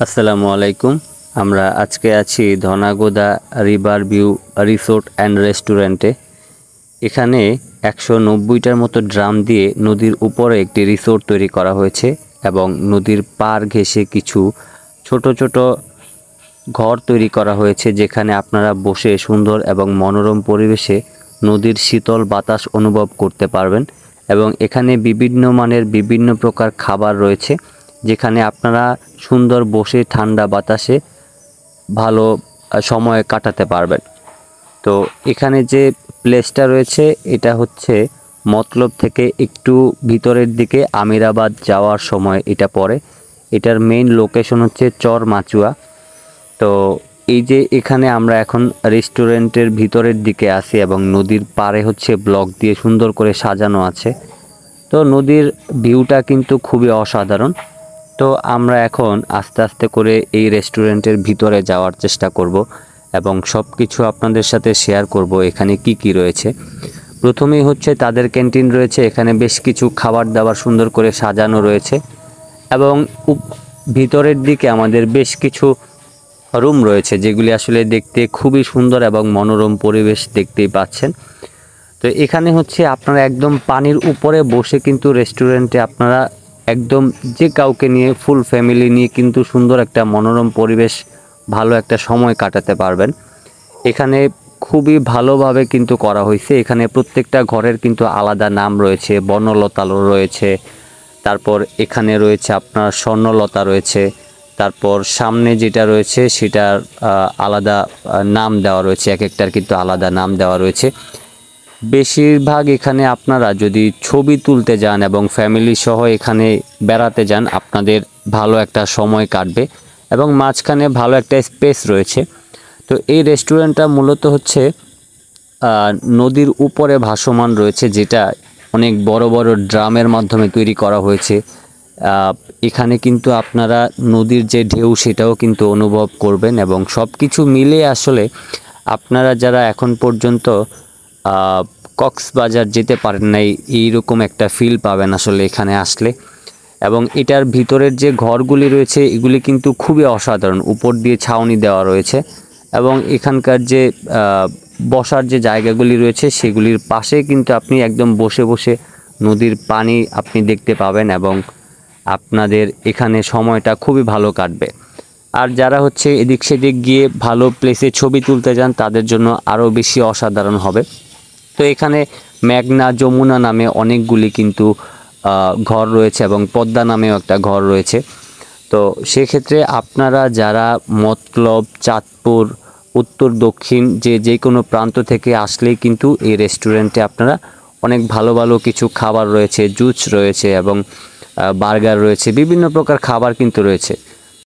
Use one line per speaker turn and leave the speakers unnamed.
আসসালামু আলাইকুম। আমরা আজকে আছি Dhanagoda river view resort and রেস্টুরেন্টে। এখানে 190টার মতো ড্রাম দিয়ে নদীর উপরে একটি রিসোর্ট তৈরি করা হয়েছে এবং নদীর পাড় ঘেঁষে কিছু ছোট ছোট ঘর তৈরি করা হয়েছে, যেখানে আপনারা বসে সুন্দর এবং মনোরম পরিবেশে নদীর শীতল বাতাস অনুভব করতে পারবেন। এবং এখানে বিভিন্ন মানের বিভিন্ন প্রকার খাবার রয়েছে, যেখানে আপনারা সুন্দর বসে ঠান্ডা বাতাসে ভালো সময় কাটাতে পারবেন। তো এখানে যে প্লেসটা রয়েছে এটা হচ্ছে মতলব থেকে একটু ভিতরের দিকে আমিরাবাদ যাওয়ার সময় এটা পড়ে। এটার মেইন লোকেশন হচ্ছে চর মাচুয়া। তো এই যে এখানে আমরা এখন রেস্টুরেন্টের ভিতরের দিকে আছি এবং নদীর পাড়ে হচ্ছে ব্লক দিয়ে সুন্দর করে সাজানো আছে। তো নদীর ভিউটা কিন্তু খুবই অসাধারণ। তো আমরা এখন আস্তে আস্তে করে এই রেস্টুরেন্টের ভিতরে যাওয়ার চেষ্টা করব এবং সব কিছু আপনাদের সাথে শেয়ার করব এখানে কি কি রয়েছে। প্রথমেই হচ্ছে তাদের ক্যান্টিন রয়েছে, এখানে বেশ কিছু খাবার দাবার সুন্দর করে সাজানো রয়েছে এবং ভিতরের দিকে আমাদের বেশ কিছু রুম রয়েছে, যেগুলি আসলে দেখতে খুবই সুন্দর এবং মনোরম পরিবেশ দেখতেই পাচ্ছেন। তো এখানে হচ্ছে আপনারা একদম পানির উপরে বসে কিন্তু রেস্টুরেন্টে আপনারা একদম যে কাউকে নিয়ে ফুল ফ্যামিলি নিয়ে কিন্তু সুন্দর একটা মনোরম পরিবেশ ভালো একটা সময় কাটাতে পারবেন। এখানে খুবই ভালোভাবে কিন্তু করা হয়েছে। এখানে প্রত্যেকটা ঘরের কিন্তু আলাদা নাম রয়েছে, বনলতা রয়েছে, তারপর এখানে রয়েছে আপনার স্বর্ণলতা রয়েছে, তারপর সামনে যেটা রয়েছে সেটার আলাদা নাম দেওয়া রয়েছে, এক একটার কিন্তু আলাদা নাম দেওয়া রয়েছে। বেশিরভাগ এখানে আপনারা যদি ছবি তুলতে যান এবং ফ্যামিলি সহ এখানে বেড়াতে যান, আপনাদের ভালো একটা সময় কাটবে এবং মাঝখানে ভালো একটা স্পেস রয়েছে। তো এই রেস্টুরেন্টটা মূলত হচ্ছে নদীর উপরে ভাসমান রয়েছে, যেটা অনেক বড় বড় ড্রামের মাধ্যমে তৈরি করা হয়েছে। এখানে কিন্তু আপনারা নদীর যে ঢেউ সেটাও কিন্তু অনুভব করবেন এবং সব কিছু মিলে আসলে আপনারা যারা এখন পর্যন্ত কক্সবাজার যেতে পারেন নাই, এইরকম একটা ফিল পাবেন আসলে এখানে আসলে। এবং এটার ভিতরের যে ঘরগুলি রয়েছে এগুলি কিন্তু খুবই অসাধারণ, উপর দিয়ে ছাউনি দেওয়া রয়েছে এবং এখানকার যে বসার যে জায়গাগুলি রয়েছে সেগুলির পাশে কিন্তু আপনি একদম বসে বসে নদীর পানি আপনি দেখতে পাবেন এবং আপনাদের এখানে সময়টা খুবই ভালো কাটবে। আর যারা হচ্ছে এদিক সেদিক গিয়ে ভালো প্লেসে ছবি তুলতে যান তাদের জন্য আরও বেশি অসাধারণ হবে। তো এখানে মেঘনা যমুনা নামে অনেকগুলি কিন্তু ঘর রয়েছে এবং পদ্মা নামেও একটা ঘর রয়েছে। তো সেক্ষেত্রে আপনারা যারা মতলব, চাঁদপুর, উত্তর দক্ষিণ যে কোনো প্রান্ত থেকে আসলেই কিন্তু এই রেস্টুরেন্টে আপনারা অনেক ভালো ভালো কিছু খাবার রয়েছে, জুস রয়েছে এবং বার্গার রয়েছে, বিভিন্ন প্রকার খাবার কিন্তু রয়েছে।